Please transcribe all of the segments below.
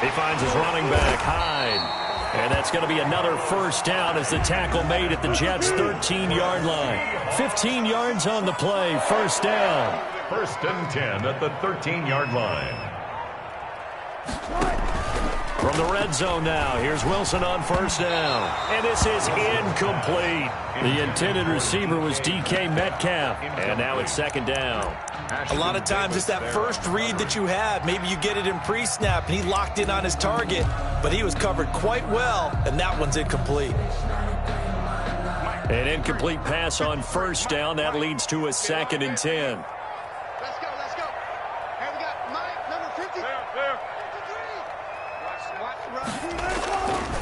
He finds his running back, Hyde. And that's going to be another first down as the tackle made at the Jets' 13-yard line. 15 yards on the play, first down. 1st and 10 at the 13-yard line. From the red zone now, here's Wilson on first down. And this is incomplete. The intended receiver was DK Metcalf. And now it's 2nd down. A lot of times it's that first read that you have. Maybe you get it in pre-snap, and he locked in on his target, but he was covered quite well, and that one's incomplete. An incomplete pass on first down. That leads to a 2nd and 10. Let's go, let's go. Hey, we got Mike, number 50. There.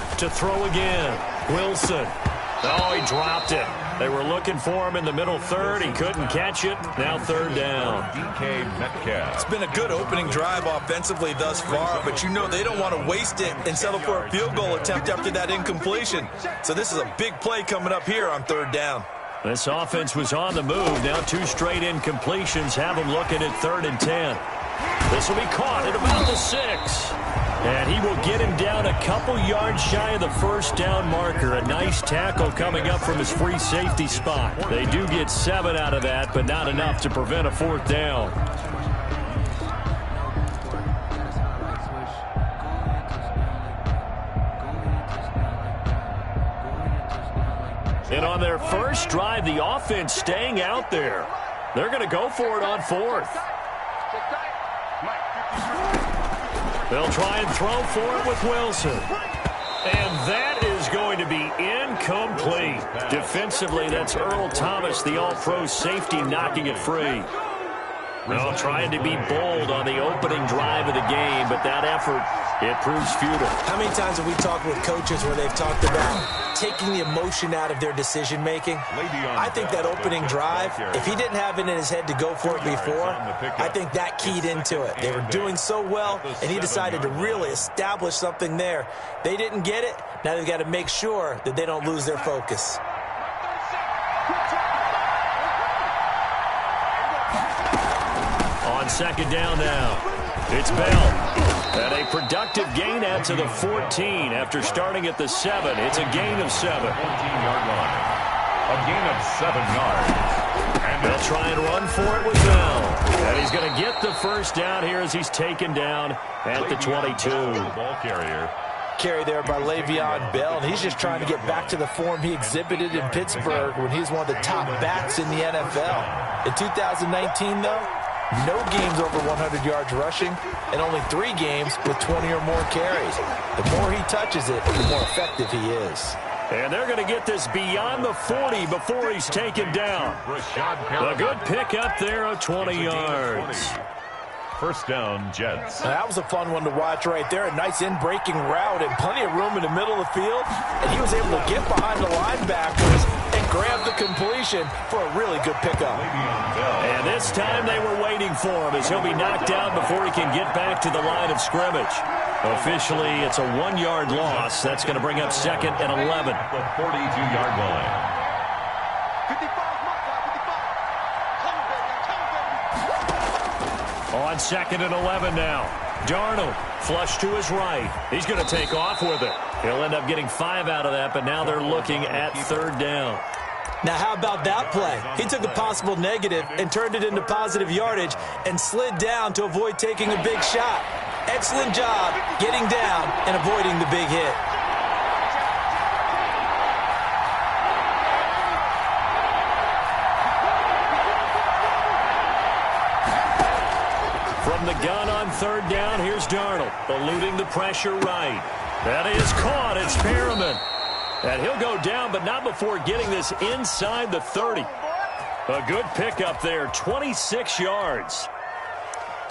53. To throw again, Wilson. Oh, he dropped it. They were looking for him in the middle third. He couldn't catch it. Now 3rd down. DK Metcalf. It's been a good opening drive offensively thus far, but you know they don't want to waste it and settle for a field goal attempt after that incompletion. So this is a big play coming up here on 3rd down. This offense was on the move. Now 2 straight incompletions have them looking at 3rd and 10. This will be caught at about the 6. And he will get him down a couple yards shy of the first down marker. A nice tackle coming up from his free safety spot. They do get 7 out of that, but not enough to prevent a 4th down. And on their first drive, the offense staying out there. They're going to go for it on 4th. They'll try and throw for it with Wilson. And that is going to be incomplete. Defensively, that's Earl Thomas, the all-pro safety, knocking it free. Well, trying to be bold on the opening drive of the game, but that effort, it proves futile. How many times have we talked with coaches where they've talked about taking the emotion out of their decision-making? I think that opening drive, if he didn't have it in his head to go for it before, I think that keyed into it. They were doing so well, and he decided to really establish something there. They didn't get it. Now they've got to make sure that they don't lose their focus. On 2nd down now, it's Bell. And a productive gain out to the 14 after starting at the 7. It's a gain of 7. 14-yard line. A gain of 7 yards. And they'll try and run for it with Bell. And he's going to get the first down here as he's taken down at the 22. Ball carrier. Carry there by Le'Veon Bell, and he's just trying to get back to the form he exhibited in Pittsburgh when he was one of the top backs in the NFL. In 2019, though, no games over 100 yards rushing, and only 3 games with 20 or more carries. The more he touches it, the more effective he is. And they're going to get this beyond the 40 before he's taken down. A good pick up there of 20 yards. First down, Jets. That was a fun one to watch right there. A nice in-breaking route and plenty of room in the middle of the field. And he was able to get behind the linebackers and grab the completion for a really good pickup. And this time they were waiting for him as he'll be knocked down before he can get back to the line of scrimmage. Officially, it's a 1-yard loss. That's going to bring up 2nd and 11. The 42-yard line. 55. On 2nd and 11 now. Darnold, flush to his right. He's going to take off with it. He'll end up getting 5 out of that, but now they're looking at 3rd down. Now, how about that play? He took a possible negative and turned it into positive yardage and slid down to avoid taking a big shot. Excellent job getting down and avoiding the big hit. From the gun on 3rd down, here's Darnold, eluding the pressure right. That is caught. It's Perriman. And he'll go down, but not before getting this inside the 30. A good pickup there, 26 yards.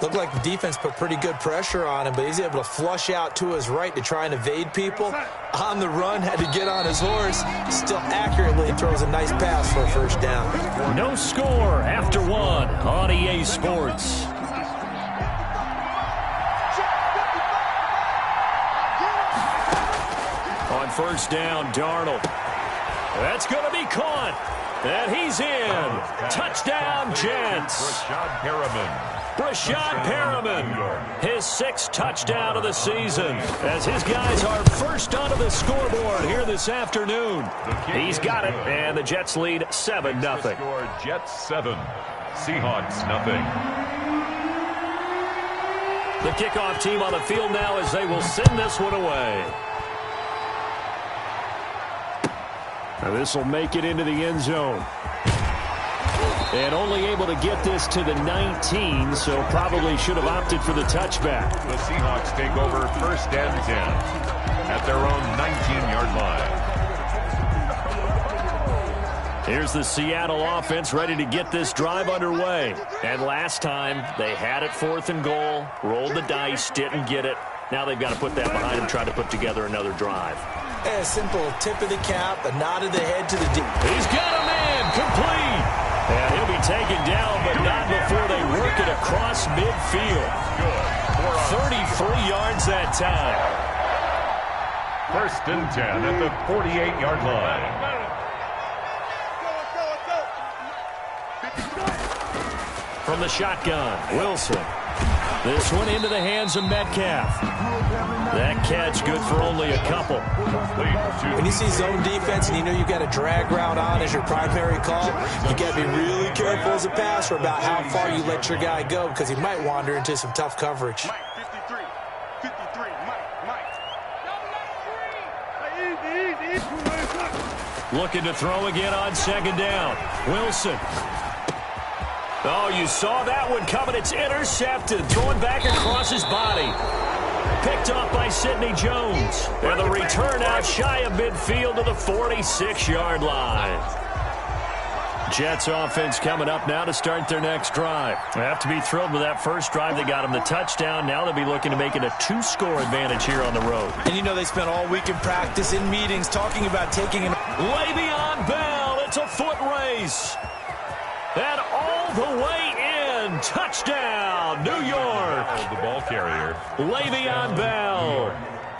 Looked like the defense put pretty good pressure on him, but he's able to flush out to his right to try and evade people. On the run, had to get on his horse. Still accurately throws a nice pass for a first down. No score after 1 on EA Sports. On 1st down, Darnold. That's going to be caught. And he's in. Touchdown, Jets. Brashad Perriman, his 6th touchdown of the season, as his guys are first onto the scoreboard here this afternoon. He's got it, and the Jets lead 7-0. Jets 7, Seahawks 0. The kickoff team on the field now as they will send this one away. Now this will make it into the end zone. And only able to get this to the 19, so probably should have opted for the touchback. The Seahawks take over 1st and 10 at their own 19-yard line. Here's the Seattle offense ready to get this drive underway. And last time, they had it 4th and goal, rolled the dice, didn't get it. Now they've got to put that behind them, try to put together another drive. A simple tip of the cap, a nod of the head to the deep. He's got a man, complete. And he'll be taken down, but not before they work it across midfield. 33 yards that time. 1st and 10 at the 48-yard line. From the shotgun, Wilson. This one into the hands of Metcalf. That catch good for only a couple. When you see zone defense and you know you've got a drag route on as your primary call, you got to be really careful as a passer about how far you let your guy go because he might wander into some tough coverage. Mike, 53, Mike. Easy. Looking to throw again on 2nd down. Wilson. Oh, you saw that one coming. It's intercepted. Throwing back across his body. Picked off by Sidney Jones. And the return out shy of midfield to the 46-yard line. Jets offense coming up now to start their next drive. They have to be thrilled with that first drive. They got them the touchdown. Now they'll be looking to make it a 2-score advantage here on the road. And you know they spent all week in practice, in meetings, talking about taking an... Le'Veon Bell. It's a foot race. And all the way in. Touchdown, New York. The ball carrier. Le'Veon Bell.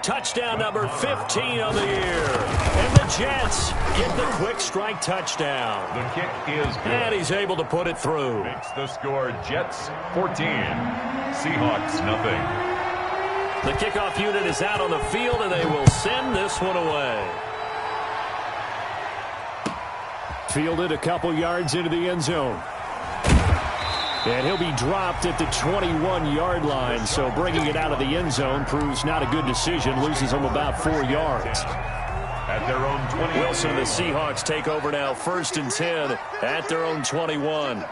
Touchdown number 15 of the year. And the Jets get the quick strike touchdown. The kick is good. And he's able to put it through. Makes the score Jets 14, Seahawks 0. The kickoff unit is out on the field, and they will send this one away. Fielded a couple yards into the end zone. And he'll be dropped at the 21-yard line, so bringing it out of the end zone proves not a good decision, loses him about 4 yards. At their own 20. Wilson and the Seahawks take over now, 1st and 10 at their own 21.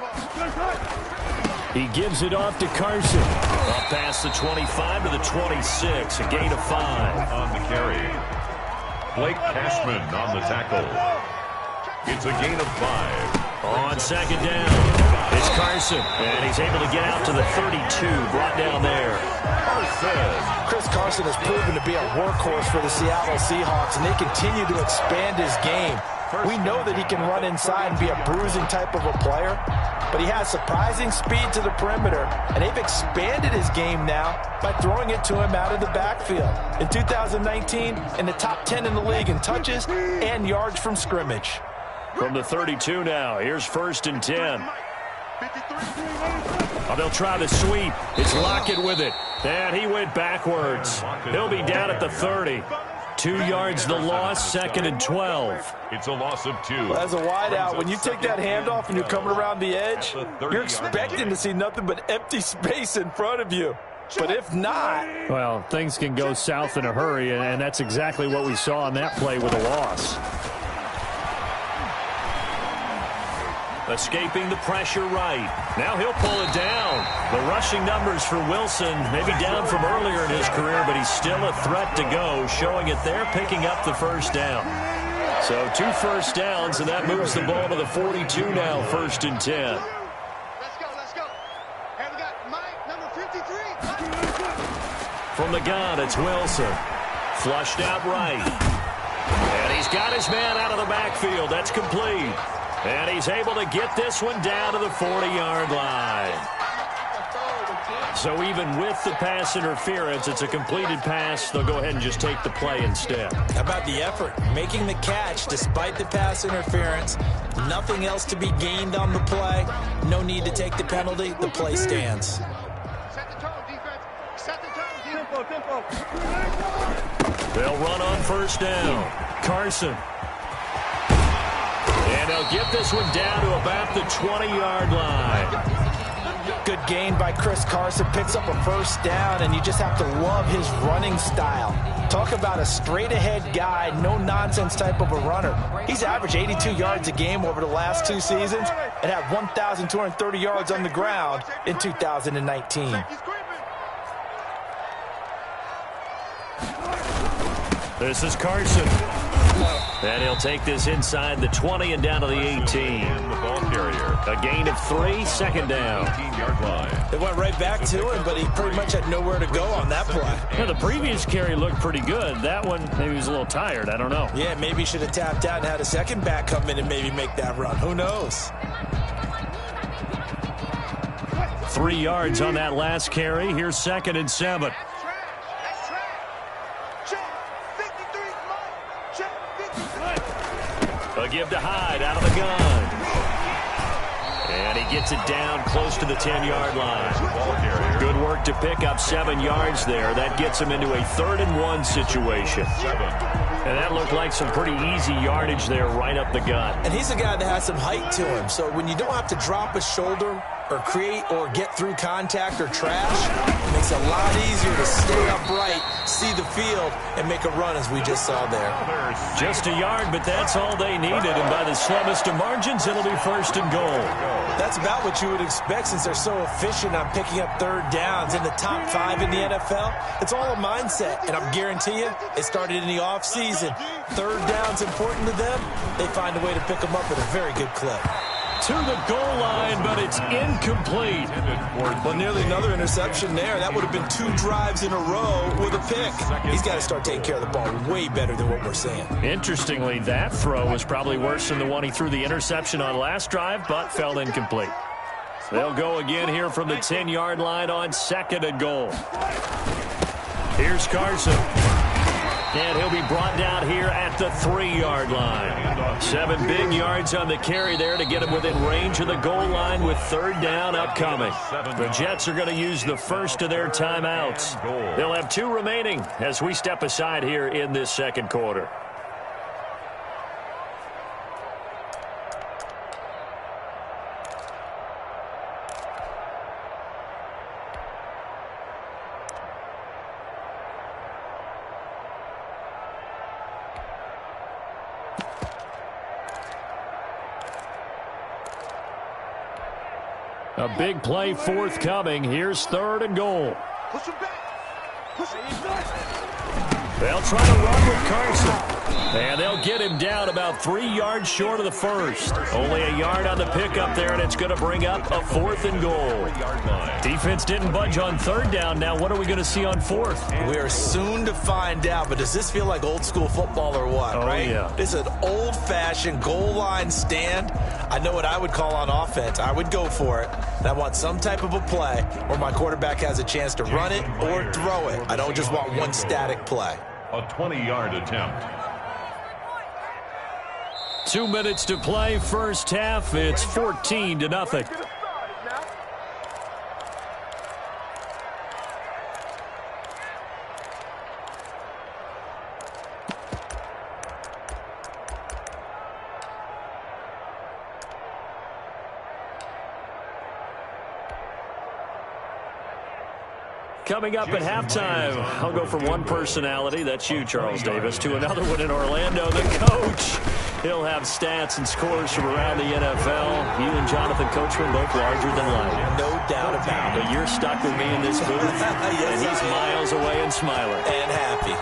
He gives it off to Carson. Up past the 25 to the 26, a gain of 5. On the carry. Blake Cashman on the tackle. It's a gain of 5. On 2nd down, it's Carson, and he's able to get out to the 32, brought down there. Chris Carson has proven to be a workhorse for the Seattle Seahawks, and they continue to expand his game. We know that he can run inside and be a bruising type of a player, but he has surprising speed to the perimeter, and they've expanded his game now by throwing it to him out of the backfield. In 2019, in the top 10 in the league in touches and yards from scrimmage. From the 32 now, here's 1st and 10. Oh, they'll try the sweep. It's Lockett with it. And he went backwards. He'll be down at the 30. 2 yards the loss, 2nd and 12. It's a loss of 2. Well, as a wideout, when you take that handoff and you're coming around the edge, you're expecting to see nothing but empty space in front of you. But if not... Well, things can go south in a hurry, and that's exactly what we saw on that play with a loss. Escaping the pressure right. Now he'll pull it down. The rushing numbers for Wilson, maybe down from earlier in his career, but he's still a threat to go, showing it there, picking up the 1st down. So 2 first downs, and that moves the ball to the 42 now, 1st and 10. Let's go. And we got Mike, number 53. From the gun, it's Wilson. Flushed out right. And he's got his man out of the backfield. That's complete. And he's able to get this one down to the 40-yard line. So even with the pass interference, it's a completed pass. They'll go ahead and just take the play instead. How about the effort? Making the catch despite the pass interference. Nothing else to be gained on the play. No need to take the penalty. The play stands. Set the tone, defense. Set the tone, Tempo. They'll run on first down. Carson. And they'll get this one down to about the 20-yard line. Good gain by Chris Carson. Picks up a first down, and you just have to love his running style. Talk about a straight-ahead guy, no-nonsense type of a runner. He's averaged 82 yards a game over the last 2 seasons and had 1,230 yards on the ground in 2019. This is Carson. And he'll take this inside the 20 and down to the 18. The ball carrier. A gain of 3, second down. 18-yard line. They went right back to him, but he pretty much had nowhere to go on that play. Yeah, the previous carry looked pretty good. That one, maybe he was a little tired. I don't know. Yeah, maybe he should have tapped out and had a second back come in and maybe make that run. Who knows? 3 yards on that last carry. Here's 2nd and 7. A give to Hyde out of the gun. And he gets it down close to the 10-yard line. Good work to pick up 7 yards there. That gets him into a 3rd and 1 situation. And that looked like some pretty easy yardage there right up the gut. And he's a guy that has some height to him. So when you don't have to drop a shoulder or create or get through contact or trash, it makes it a lot easier to stay upright, see the field, and make a run as we just saw there. Just a yard, but that's all they needed. And by the slimmest of margins, it'll be 1st and goal. That's about what you would expect since they're so efficient on picking up 3rd downs in the top 5 in the NFL. It's all a mindset, and I'm guarantee you, it started in the offseason. 3rd down's important to them. They find a way to pick them up at a very good clip. To the goal line, but it's incomplete. Well, nearly another interception there. That would have been 2 drives in a row with a pick. He's got to start taking care of the ball way better than what we're seeing. Interestingly, that throw was probably worse than the one he threw the interception on last drive, but fell incomplete. They'll go again here from the 10-yard line on 2nd and goal. Here's Carson. And he'll be brought down here at the 3-yard line. 7 big yards on the carry there to get him within range of the goal line with 3rd down upcoming. The Jets are going to use the first of their timeouts. They'll have 2 remaining as we step aside here in this 2nd quarter. A big play forthcoming. Here's 3rd and goal. Push him back. Push him back. They'll try to run with Carson. And they'll get him down about 3 yards short of the 1st. Only a yard on the pickup there, and it's going to bring up a 4th and goal. Defense didn't budge on 3rd down. Now what are we going to see on 4th? We are soon to find out, but does this feel like old school football or what, right? Yeah. This is an old-fashioned goal line stand. I know what I would call on offense. I would go for it. And I want some type of a play where my quarterback has a chance to run it or throw it. I don't just want one static play. A 20-yard attempt. 2 minutes to play, first half. It's 14-0. Coming up at halftime, I'll go from one personality, that's you, Charles Davis, to another one in Orlando, the coach. He'll have stats and scores from around the NFL. You and Jonathan Coachman both larger than life. No doubt about it. But you're stuck with me in this booth, Yes, and he's miles away and smiling. And happy.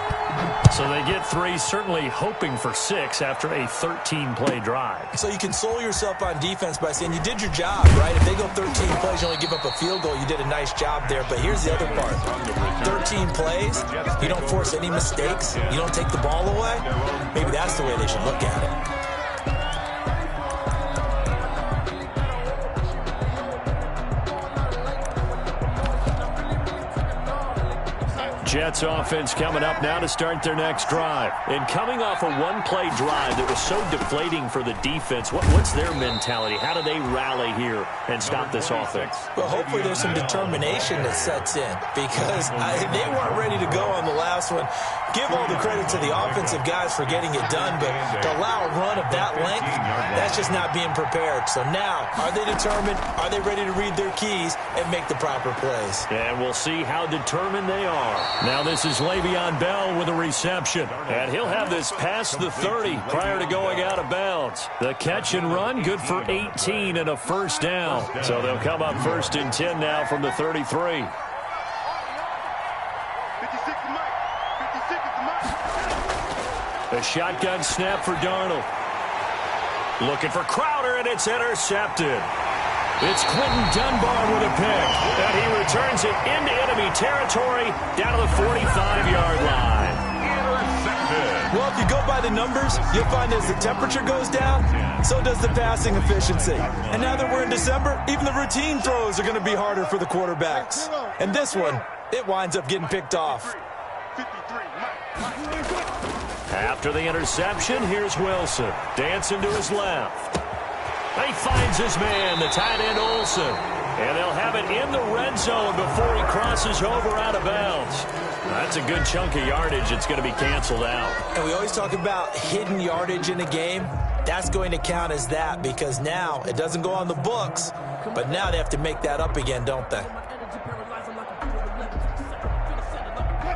So they get 3, certainly hoping for 6 after a 13-play drive. So you console yourself on defense by saying you did your job, right? If they go 13 plays, you only give up a field goal, you did a nice job there. But here's the other part. 13 plays, you don't force any mistakes, you don't take the ball away. Maybe that's the way they should look at it. Jets offense coming up now to start their next drive. And coming off a one-play drive that was so deflating for the defense, what's their mentality? How do they rally here and stop this offense? Well, hopefully there's some determination that sets in because they weren't ready to go on the last one. Give all the credit to the offensive guys for getting it done, but to allow a run of that length, that's just not being prepared. So now, are they determined? Are they ready to read their keys and make the proper plays? And we'll see how determined they are. Now this is Le'Veon Bell with a reception. And he'll have this past the 30 prior to going out of bounds. The catch and run, good for 18 and a first down. So they'll come up 1st and 10 now from the 33. A shotgun snap for Darnold. Looking for Crowder, and it's intercepted. It's Quentin Dunbar with a pick, and he returns it into enemy territory down to the 45-yard line. Intercepted. Well, if you go by the numbers, you'll find as the temperature goes down, so does the passing efficiency. And now that we're in December, even the routine throws are going to be harder for the quarterbacks. And this one, it winds up getting picked off. After the interception, here's Wilson. Dancing to his left. He finds his man, the tight end Olsen. And they'll have it in the red zone before he crosses over out of bounds. That's a good chunk of yardage. It's going to be canceled out. And we always talk about hidden yardage in a game. That's going to count as that because now it doesn't go on the books, but now they have to make that up again, don't they?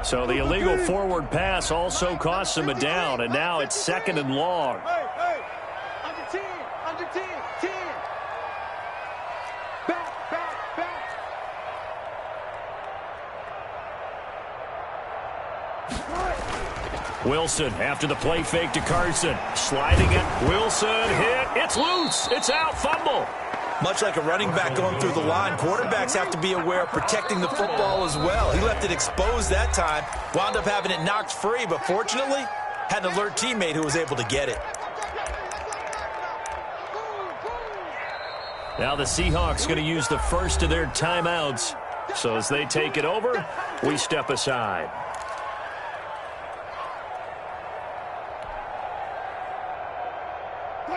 So the illegal forward pass also costs him a down, and now it's 2nd and long. Hey, under 10, 10. Back. Wilson after the play fake to Carson. Sliding it. Wilson hit. It's loose. It's out. Fumble. Much like a running back going through the line, quarterbacks have to be aware of protecting the football as well. He left it exposed that time, wound up having it knocked free, but fortunately, had an alert teammate who was able to get it. Now the Seahawks going to use the first of their timeouts. So as they take it over, we step aside.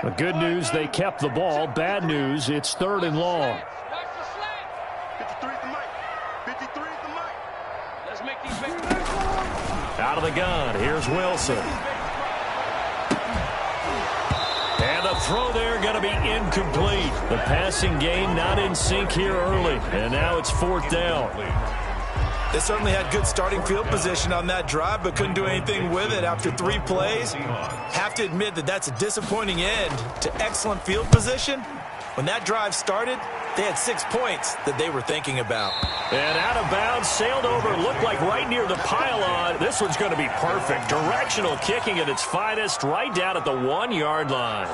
The good news, they kept the ball. Bad news, it's 3rd and long. 53 is the mic. 53 is the mic. Let's make these big. Out of the gun, here's Wilson. And the throw there going to be incomplete. The passing game not in sync here early. And now it's 4th down. They certainly had good starting field position on that drive, but couldn't do anything with it after 3 plays. Have to admit that that's a disappointing end to excellent field position. When that drive started, they had 6 points that they were thinking about. And out of bounds, sailed over, looked like right near the pylon. This one's going to be perfect. Directional kicking at its finest, right down at the 1-yard line.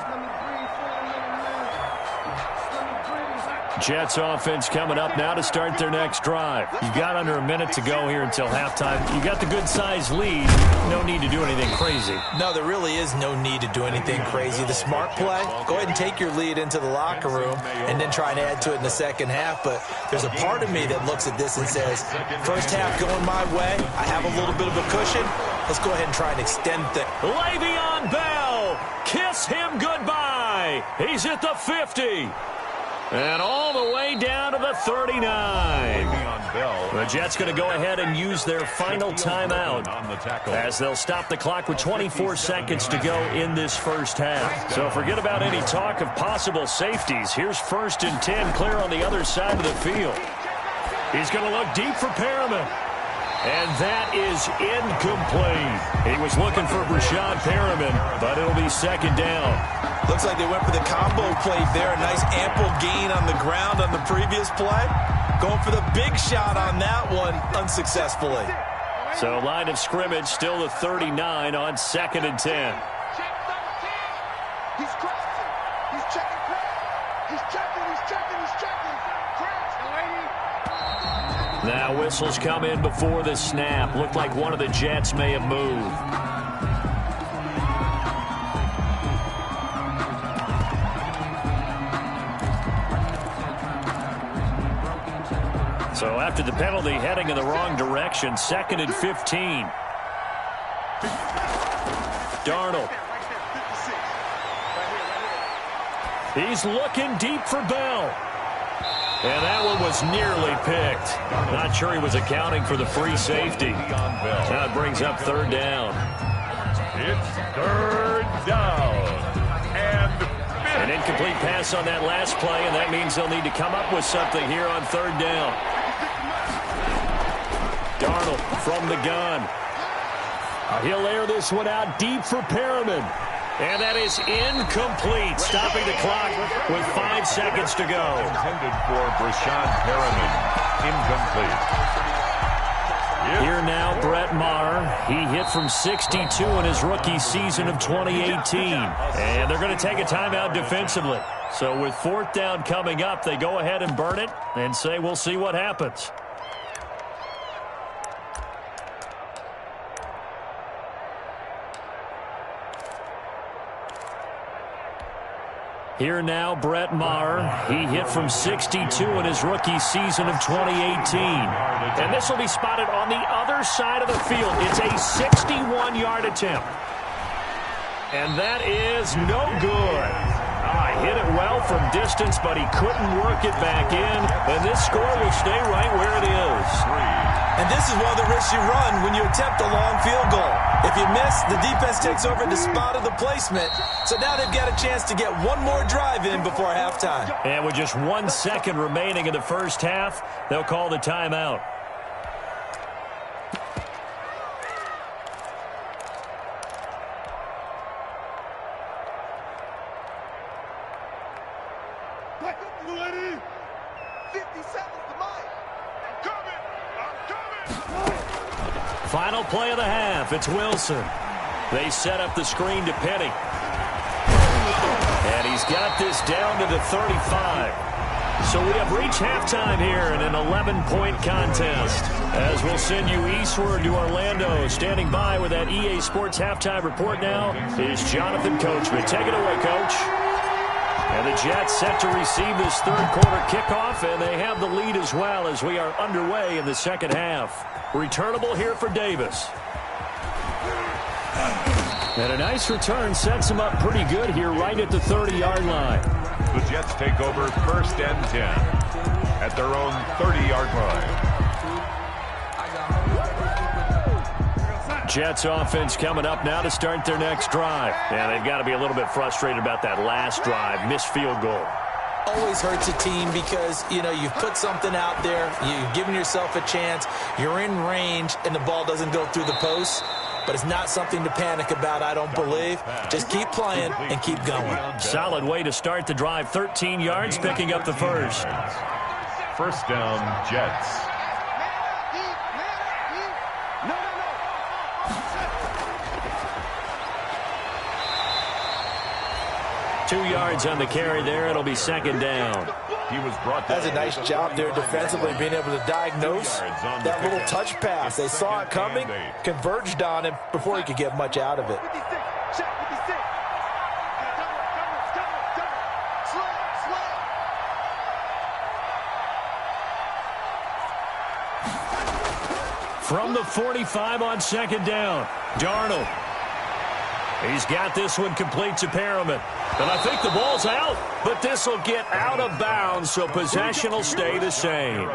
Jets offense coming up now to start their next drive. You've got under a minute to go here until halftime. You got the good-sized lead. No need to do anything crazy. No, there really is no need to do anything crazy. The smart play, go ahead and take your lead into the locker room and then try and add to it in the second half. But there's a part of me that looks at this and says, first half going my way, I have a little bit of a cushion. Let's go ahead and try and extend things. Le'Veon Bell, kiss him goodbye. He's at the 50. And all the way down to the 39. The Jets going to go ahead and use their final timeout as they'll stop the clock with 24 seconds to go in this first half. So forget about any talk of possible safeties. Here's 1st and 10 clear on the other side of the field. He's going to look deep for Perriman. And that is incomplete. He was looking for Brashad Perriman, but it'll be 2nd down. Looks like they went for the combo play there. A nice ample gain on the ground on the previous play. Going for the big shot on that one unsuccessfully. So line of scrimmage still the 39 on 2nd and 10. He's crossing. He's checking. He's checking. Now whistles come in before the snap. Looked like one of the Jets may have moved. So after the penalty, heading in the wrong direction, 2nd and 15. Darnold. He's looking deep for Bell. And that one was nearly picked. Not sure he was accounting for the free safety. Now it brings up 3rd down. It's 3rd down. And an incomplete pass on that last play, and that means they'll need to come up with something here on 3rd down. Darnold from the gun. He'll air this one out deep for Perriman. And that is incomplete, stopping the clock with 5 seconds to go. Intended for Brashad Perriman. Incomplete. Here now, Brett Maher. He hit from 62 in his rookie season of 2018. And they're going to take a timeout defensively. So with 4th down coming up, they go ahead and burn it and say we'll see what happens. Here now, Brett Maher. He hit from 62 in his rookie season of 2018. And this will be spotted on the other side of the field. It's a 61-yard attempt. And that is no good. Hit it well from distance, but he couldn't work it back in. And this score will stay right where it is. And this is one of the risks you run when you attempt a long field goal. If you miss, the defense takes over the spot of the placement. So now they've got a chance to get one more drive in before halftime. And with just 1 second remaining in the first half, they'll call the timeout. Final play of the half. It's Wilson. They set up the screen to Penny. And he's got this down to the 35. So we have reached halftime here in an 11-point contest. As we'll send you eastward to Orlando. Standing by with that EA Sports halftime report now is Jonathan Coachman. Take it away, Coach. And the Jets set to receive this 3rd quarter kickoff, and they have the lead as well as we are underway in the second half. Returnable here for Davis. And a nice return sets him up pretty good here right at the 30-yard line. The Jets take over 1st and 10 at their own 30-yard line. Jets offense coming up now to start their next drive. And they've got to be a little bit frustrated about that last drive, missed field goal. Always hurts a team because, you've put something out there, you've given yourself a chance, you're in range, and the ball doesn't go through the post. But it's not something to panic about, I don't believe. Just keep playing and keep going. Solid way to start the drive. 13 yards, picking up the first. 1st down, Jets. 2 yards on the carry there. It'll be 2nd down. He was brought down. That's a nice job there defensively, being able to diagnose that little touch pass. They saw it coming, converged on him before he could get much out of it. From the 45 on 2nd down, Darnold. He's got this one complete to Perriman. And I think the ball's out, but this will get out of bounds, so possession will stay the same.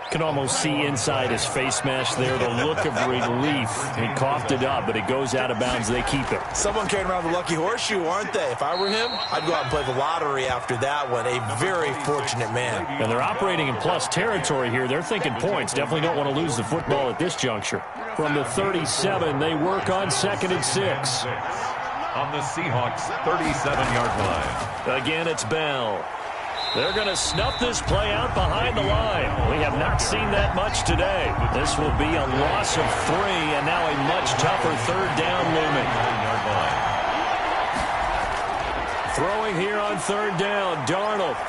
Can almost see inside his face mask there the look of relief. He coughed it up, but it goes out of bounds. They keep it. Someone carrying around the lucky horseshoe, aren't they? If I were him, I'd go out and play the lottery after that one. A very fortunate man. And they're operating in plus territory here. They're thinking points. Definitely don't want to lose the football at this juncture. From the 37, they work on 2nd and 6. On the Seahawks' 37-yard line. Again, it's Bell. They're going to snuff this play out behind the line. We have not seen that much today. This will be a loss of 3, and now a much tougher 3rd down looming. Throwing here on 3rd down, Darnold.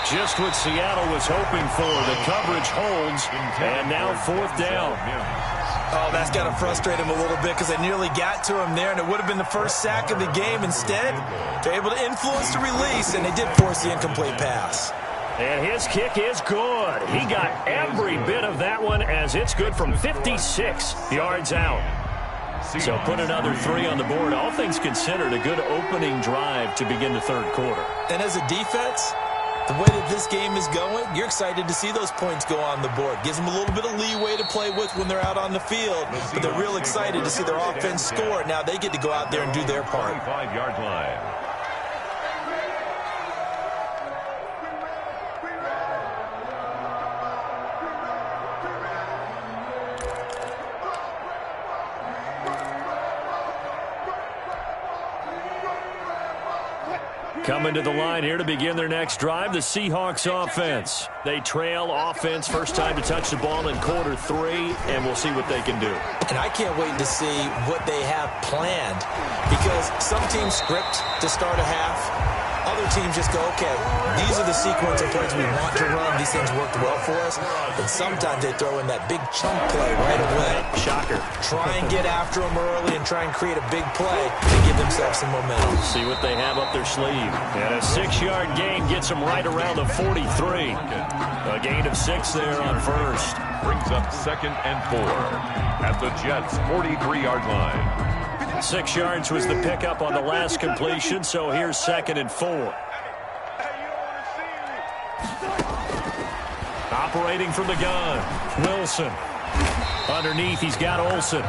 Just what Seattle was hoping for. The coverage holds, and now 4th down. Oh, that's got to frustrate him a little bit because they nearly got to him there, and it would have been the first sack of the game. Instead, they're able to influence the release, and they did force the incomplete pass. And his kick is good. He got every bit of that one as it's good from 56 yards out. So put another 3 on the board. All things considered, a good opening drive to begin the third quarter. And as a defense, the way that this game is going, you're excited to see those points go on the board. Gives them a little bit of leeway to play with when they're out on the field. But they're real excited to see their offense score. Now they get to go out there and do their part. 5-yard line. Coming to the line here to begin their next drive, the Seahawks offense. They trail offense, first time to touch the ball in quarter 3, and we'll see what they can do. And I can't wait to see what they have planned, because some teams script to start a half. Other teams just go, okay, these are the sequence of plays we want to run. These things worked well for us. And sometimes they throw in that big chunk play right away. Shocker. Try and get after them early and try and create a big play to give themselves some momentum. See what they have up their sleeve. And a 6-yard gain gets them right around the 43. A gain of 6 there on first. Brings up 2nd and 4 at the Jets' 43-yard line. 6 yards was the pickup on the last completion, so here's 2nd and 4. Operating from the gun, Wilson. Underneath, he's got Olsen.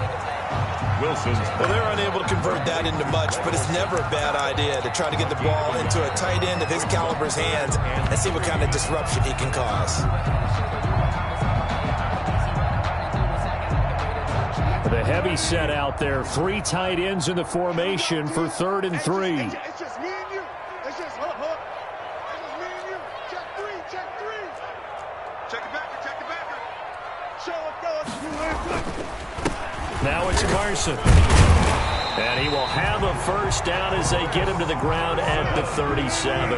Wilson's. Well, they're unable to convert that into much, but it's never a bad idea to try to get the ball into a tight end of his caliber's hands and see what kind of disruption he can cause. The heavy set out there. 3 tight ends in the formation for 3rd and 3. It's just me and you. It's just, hold up. It's just me and you. Check 3. Check it backer. Show it, fellas. Now it's Carson. And he will have a first down as they get him to the ground at the 37.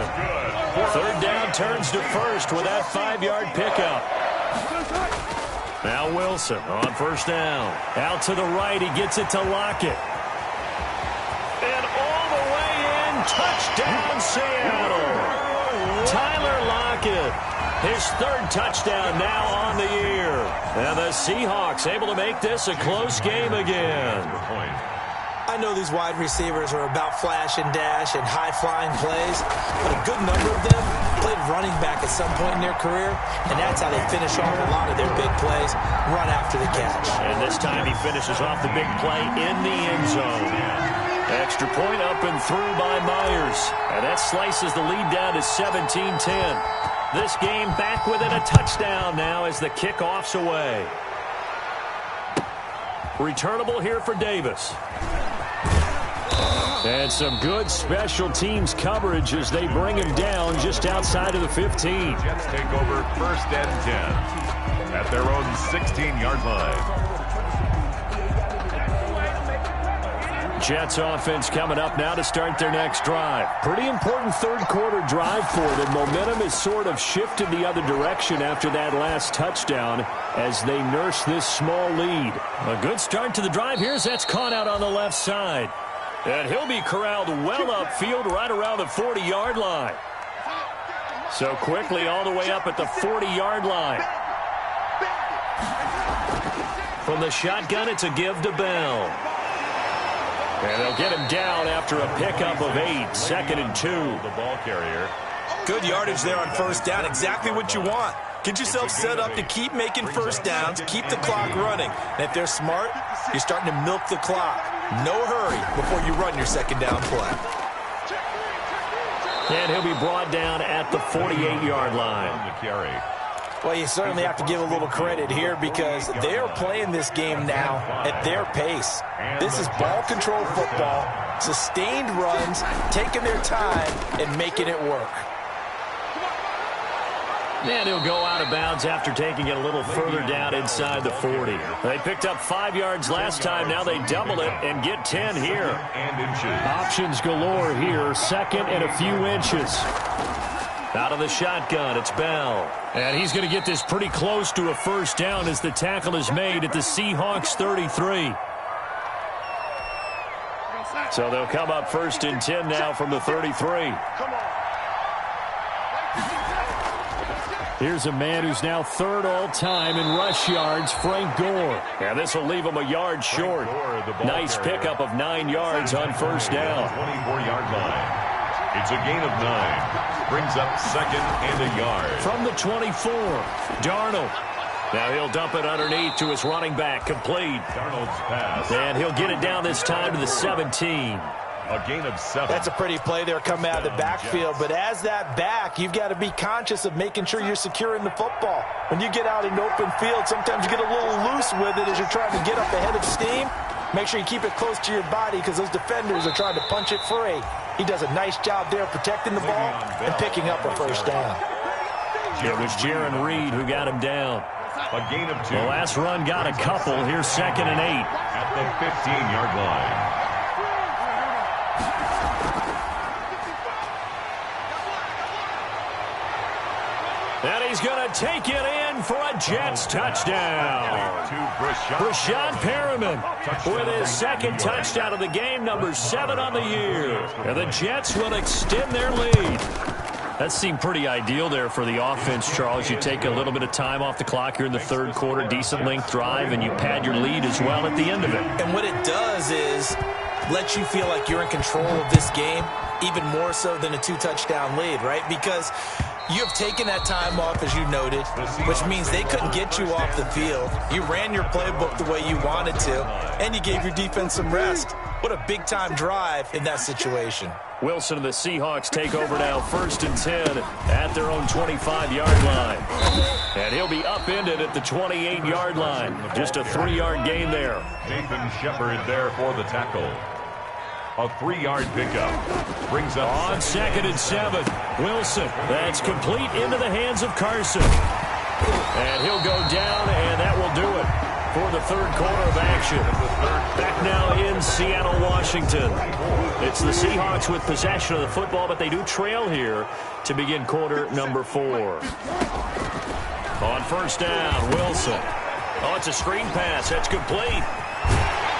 3rd down turns to first with that 5-yard pickup. Now Wilson on first down. Out to the right, he gets it to Lockett. And all the way in, touchdown Seattle. Tyler Lockett, his 3rd touchdown now on the year. And the Seahawks able to make this a close game again. I know these wide receivers are about flash and dash and high-flying plays, but a good number of them played running back at some point in their career, and that's how they finish off a lot of their big plays, run after the catch. And this time he finishes off the big play in the end zone. Extra point up and through by Myers, and that slices the lead down to 17-10. This game back within a touchdown now as the kickoff's away. Returnable here for Davis. And some good special teams coverage as they bring him down just outside of the 15. Jets take over 1st and 10 at their own 16-yard line. Jets offense coming up now to start their next drive. Pretty important 3rd quarter drive for them. Momentum has sort of shifted the other direction after that last touchdown as they nurse this small lead. A good start to the drive here as that's caught out on the left side. And he'll be corralled well upfield right around the 40-yard line. So quickly all the way up at the 40-yard line. From the shotgun, it's a give to Bell. And they'll get him down after a pickup of 8, 2nd and 2. The ball carrier. Good yardage there on first down, exactly what you want. Get yourself set up to keep making first downs, keep the clock running. And if they're smart, you're starting to milk the clock. No hurry before you run your 2nd down play. And he'll be brought down at the 48-yard line. On the carry. Well, you certainly have to give a little credit here because they are playing this game now at their pace. This is ball control football, sustained runs, taking their time and making it work. And he'll go out of bounds after taking it a little further down inside the 40. They picked up 5 yards last time. Now they double it and get 10 here. Options galore here. 2nd and a few inches. Out of the shotgun, it's Bell. And he's going to get this pretty close to a first down as the tackle is made at the Seahawks 33. So they'll come up 1st and 10 now from the 33. Here's a man who's now third all-time in rush yards, Frank Gore. And this will leave him a yard short. Nice pickup of 9 yards on first down. 24-yard line. It's a gain of 9. Brings up second and a yard. From the 24, Darnold. Now he'll dump it underneath to his running back, complete. Darnold's pass. And he'll get it down this time to the 17. A gain of 7. That's a pretty play there coming out of the backfield. But as that back, you've got to be conscious of making sure you're securing the football. When you get out in open field, sometimes you get a little loose with it as you're trying to get up ahead of steam. Make sure you keep it close to your body because those defenders are trying to punch it free. He does a nice job there protecting the ball and picking up a first down. It was Jaron Reed who got him down. A gain of 2. The last run got a couple. Here's second and 8. At the 15-yard line. And he's going to take it in for a Jets touchdown. Brashad Perriman with his second touchdown of the game, number 7 on the year. And the Jets will extend their lead. That seemed pretty ideal there for the offense, Charles. You take a little bit of time off the clock here in the third quarter, decent length drive, and you pad your lead as well at the end of it. And what it does is let you feel like you're in control of this game, even more so than a 2-touchdown lead, right? Because you have taken that time off, as you noted, which means they couldn't get you off the field. You ran your playbook the way you wanted to, and you gave your defense some rest. What a big-time drive in that situation. Wilson and the Seahawks take over now, 1st and 10 at their own 25-yard line. And he'll be upended at the 28-yard line. Just a 3-yard gain there. Nathan Shepard there for the tackle. A 3-yard pickup. Brings up on 2nd and 7. Wilson, that's complete into the hands of Carson. And he'll go down, and that will do it for the third quarter of action. Back now in Seattle, Washington. It's the Seahawks with possession of the football, but they do trail here to begin quarter number 4. On first down, Wilson. Oh, it's a screen pass. That's complete.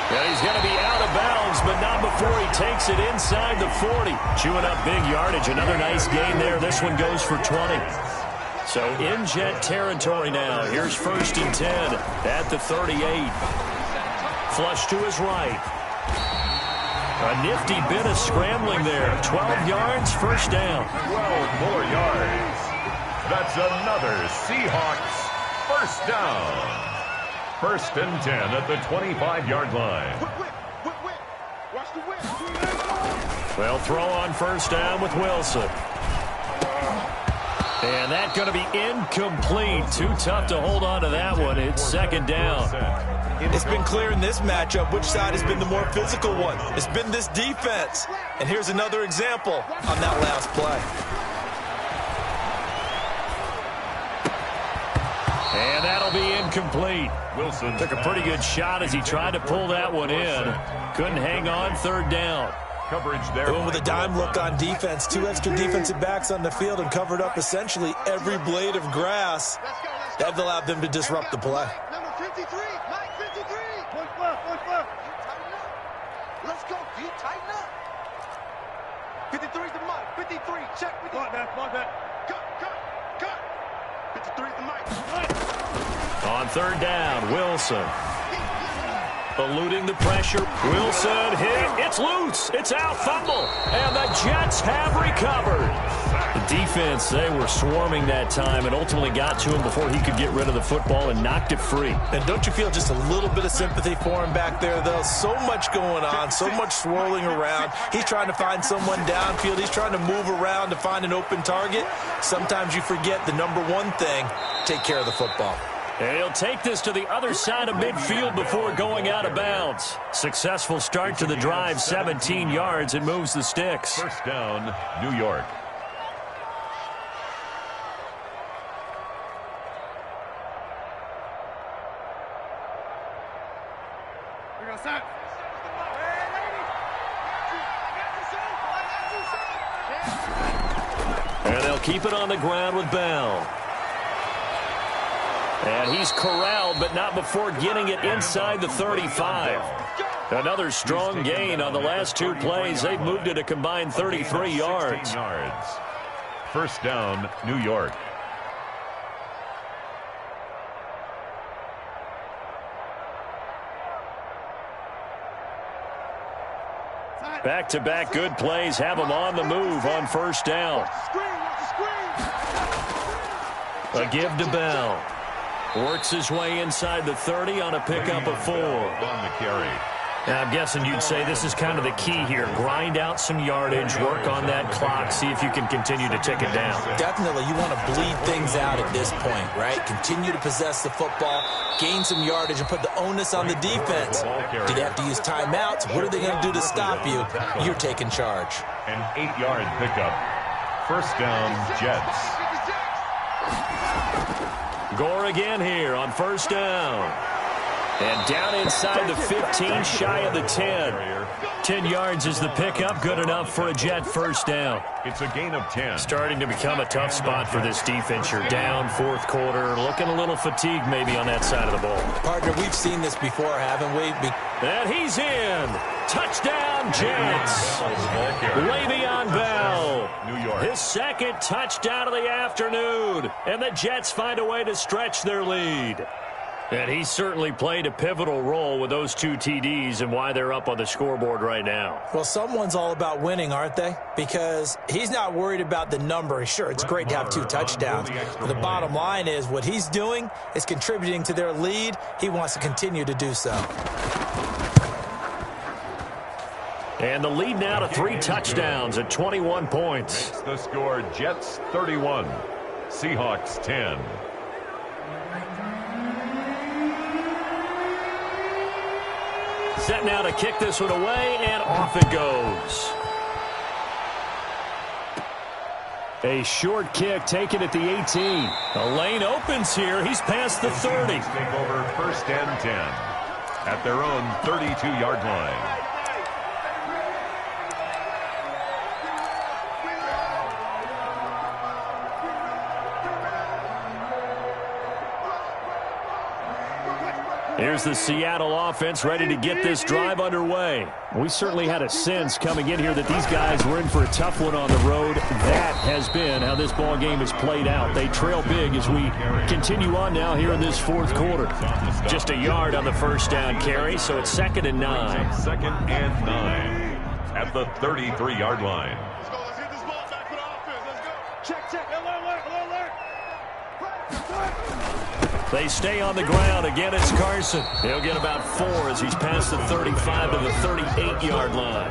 And he's going to be out of bounds, but not before he takes it inside the 40. Chewing up big yardage. Another nice gain there. This one goes for 20. So in Jet territory now. Here's 1st and 10 at the 38. Flush to his right. A nifty bit of scrambling there. 12 yards, first down. 12 more yards. That's another Seahawks first down. 1st and 10 at the 25-yard line. Well, throw on first down with Wilson. And that's going to be incomplete. Too tough to hold on to that one. It's 2nd down. It's been clear in this matchup which side has been the more physical one. It's been this defense. And here's another example on that last play. And that'll be incomplete. Wilson took a pretty good shot as he tried to pull that one in. Couldn't hang on, 3rd down. Coverage there. Going with a dime look on defense. 2 extra defensive backs on the field and covered up essentially every blade of grass. That allowed them to disrupt the play. Number 53, Mike 53. One left. Let's go, D. Tighten up. 53's the Mike. 53, check. Cut. 53's the Mike. On 3rd down, Wilson. Eluding the pressure. Wilson hit. It's loose. It's out. Fumble. And the Jets have recovered. The defense, they were swarming that time and ultimately got to him before he could get rid of the football and knocked it free. And don't you feel just a little bit of sympathy for him back there, though? So much going on, so much swirling around. He's trying to find someone downfield. He's trying to move around to find an open target. Sometimes you forget the number one thing, take care of the football. And he'll take this to the other side of midfield before going out of bounds. Successful start to the drive, 17 yards, and moves the sticks. First down, New York. And they'll keep it on the ground with Bell. And he's corralled, but not before getting it inside the 35. Another strong gain on the last 2 plays. They've moved it a combined 33 yards. First down, New York. Back-to-back good plays have him on the move on first down. A give to Bell. Works his way inside the 30 on a pickup of 4. On the carry. Now, I'm guessing you'd say this is kind of the key here. Grind out some yardage, work on that clock, see if you can continue to tick it down. Definitely, you want to bleed things out at this point, right? Continue to possess the football, gain some yardage, and put the onus on the defense. Do they have to use timeouts? What are they going to do to stop you? You're taking charge. An 8-yard pickup. First down, Jets. Gore again here on first down. And down inside the 15, shy of the 10. 10 yards is the pickup, good enough for a Jet first down. It's a gain of 10. Starting to become a tough spot for this defense. You're down fourth quarter, looking a little fatigued maybe on that side of the ball. Partner, we've seen this before, haven't we? And he's in. Touchdown, Jets. Le'Veon Bell. New York. His second touchdown of the afternoon. And the Jets find a way to stretch their lead. And he certainly played a pivotal role with those 2 TDs and why they're up on the scoreboard right now. Well, someone's all about winning, aren't they? Because he's not worried about the number. Sure, it's great to have 2 touchdowns. But the bottom line is what he's doing is contributing to their lead. He wants to continue to do so. And the lead now to 3 touchdowns at 21 points. Makes the score Jets 31, Seahawks 10. Set now to kick this one away, and off it goes. A short kick taken at the 18. A lane opens here. He's past the 30. Take over first and 10 at their own 32-yard line. Here's the Seattle offense ready to get this drive underway. We certainly had a sense coming in here that these guys were in for a tough one on the road. That has been how this ball game has played out. They trail big as we continue on now here in this fourth quarter. Just a yard on the first down carry, so it's 2nd and 9. 2nd and 9 at the 33-yard line. Let's go. Let's get this ball back for the offense. Let's go. Check. Alert. They stay on the ground. Again, it's Carson. He'll get about 4 as he's past the 35 to the 38-yard line.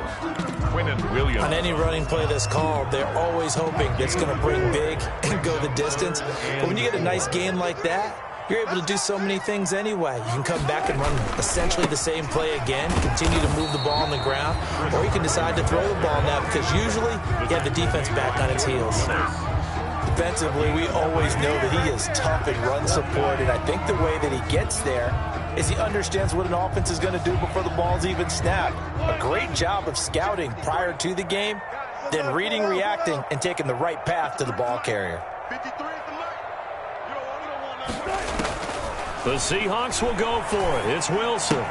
Williams. On any running play that's called, they're always hoping that it's going to bring big and go the distance. But when you get a nice gain like that, you're able to do so many things anyway. You can come back and run essentially the same play again, continue to move the ball on the ground, or you can decide to throw the ball now because usually you have the defense back on its heels. Defensively, we always know that he is tough in run support, and I think the way that he gets there is he understands what an offense is going to do before the ball's even snapped. A great job of scouting prior to the game, then reading, reacting, and taking the right path to the ball carrier. 53 is the mark. You don't want The Seahawks will go for it. It's Wilson.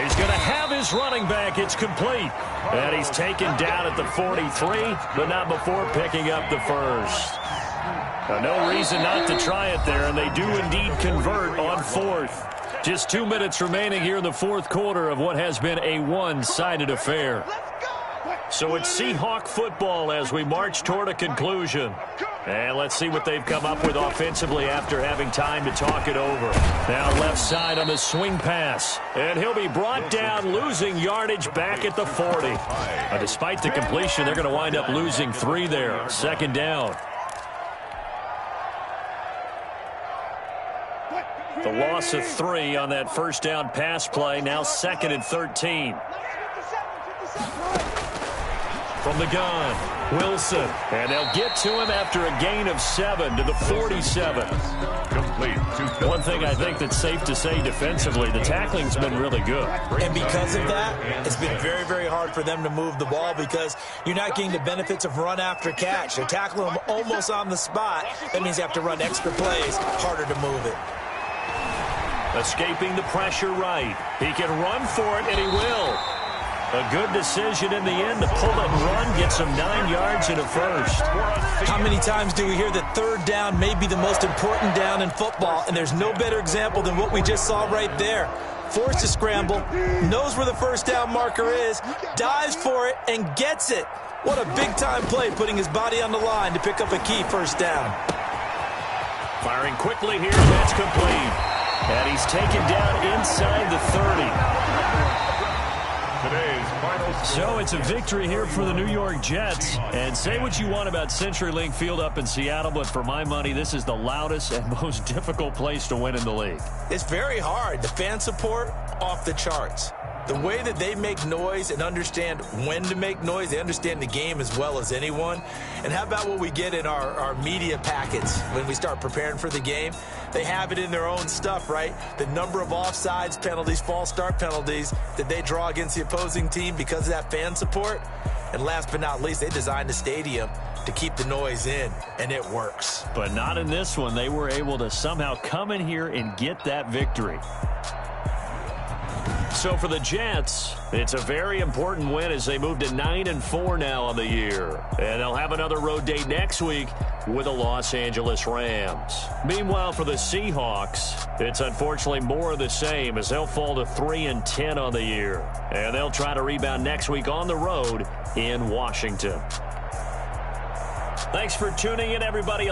He's going to have his running back. It's complete. And he's taken down at the 43, but not before picking up the first. No reason not to try it there, and they do indeed convert on 4th. Just 2 minutes remaining here in the fourth quarter of what has been a one-sided affair. So it's Seahawk football as we march toward a conclusion. And let's see what they've come up with offensively after having time to talk it over. Now left side on the swing pass. And he'll be brought down, losing yardage back at the 40. Despite the completion, they're going to wind up losing 3 there. 2nd down. The loss of 3 on that first down pass play. Now 2nd and 13. From the gun, Wilson. And they'll get to him after a gain of 7 to the 47. Complete. One thing I think that's safe to say defensively, the tackling's been really good. And because of that, it's been very, very hard for them to move the ball because you're not getting the benefits of run after catch. They're tackling them almost on the spot. That means you have to run extra plays, harder to move it. Escaping the pressure right. He can run for it, and he will. A good decision in the end to pull it and run, get some 9 yards and a first. How many times do we hear that third down may be the most important down in football, and there's no better example than what we just saw right there. forced to scramble, knows where the first down marker is, dives for it, and gets it. What a big-time play, putting his body on the line to pick up a key first down. Firing quickly here, that's complete. And he's taken down inside the 30. Today's final score. So it's a victory here for the New York Jets. And say what you want about CenturyLink Field up in Seattle, but for my money, this is the loudest and most difficult place to win in the league. It's very hard. The fan support, off the charts. The way that they make noise and understand when to make noise, they understand the game as well as anyone. And how about what we get in our media packets when we start preparing for the game? They have it in their own stuff, right? The number of offsides penalties, false start penalties that they draw against the opposing team because of that fan support. And last but not least, they designed the stadium to keep the noise in, and it works. But not in this one. They were able to somehow come in here and get that victory. So for the Jets, it's a very important win as they move to 9-4 now on the year. And they'll have another road date next week with the Los Angeles Rams. Meanwhile, for the Seahawks, it's unfortunately more of the same as they'll fall to 3-10 on the year. And they'll try to rebound next week on the road in Washington. Thanks for tuning in, everybody.